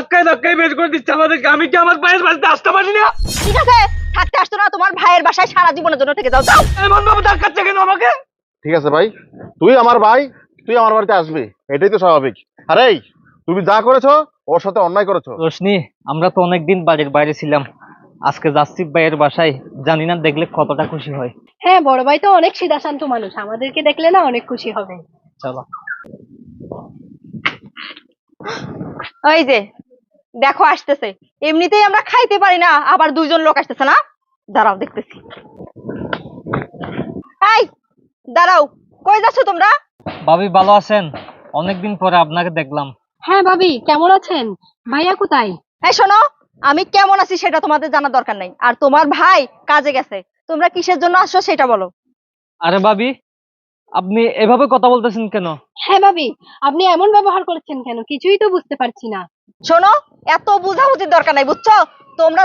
ধাক্কায় ধাক্কায় বের করে দিচ্ছে আমাদেরকে। আমি কি আমার ভাইয়ের বাড়িতে আসতে পারি না? ঠিক আছে, থাকতে আসতো না, তোমার ভাইয়ের বাসায় সারা জীবনের জন্য থেকে যাও। যাও। এমন ভাবে ধাক্কাচ্ছে কেন আমাকে? ঠিক আছে ভাই, তুই আমার ভাই, তুই আমার বাড়িতে আসবি, এটাই তো স্বাভাবিক। আরে তুমি যা করেছো ওর সাথে অন্যায় করেছো। রোশনি, আমরা তো অনেকদিন বাড়ির বাইরে ছিলাম, আজকে যাচ্ছি ভাইয়ের বাসায়, জানি না দেখলে কতটা খুশি হয়। হ্যাঁ, বড় ভাই তো অনেক সিধাশান্ত মানুষ, আমাদেরকে দেখলে না অনেক খুশি হবে। চলো। ওই যে দেখো আসতেছে, এমনিতেই আমরা খাইতে পারি না, আবার দুইজন লোক আসতেছে না। দাঁড়াও দেখতেছি। এই দাঁড়াও, কই যাচ্ছ তোমরা? ভাবি ভালো আছেন? অনেকদিন পরে আপনাকে দেখলাম। হ্যাঁ ভাবি, কেমন আছেন? ভাইয়া কোথায়? এই শোনো, আমি কেমন আছি সেটা তোমাদের জানার দরকার নাই, আর তোমার ভাই কাজে গেছে। তোমরা কিসের জন্য আসছো সেটা বলো। আরে ভাবি, আপনি এভাবে কথা বলতেছেন কেন? হ্যাঁ ভাবি, আপনি এমন ব্যবহার করছেন কেন? কিছুই তো বুঝতে পারছি না। শোনো, এত বুঝাবুঝির দরকার নাই, বুঝছো? তোমরা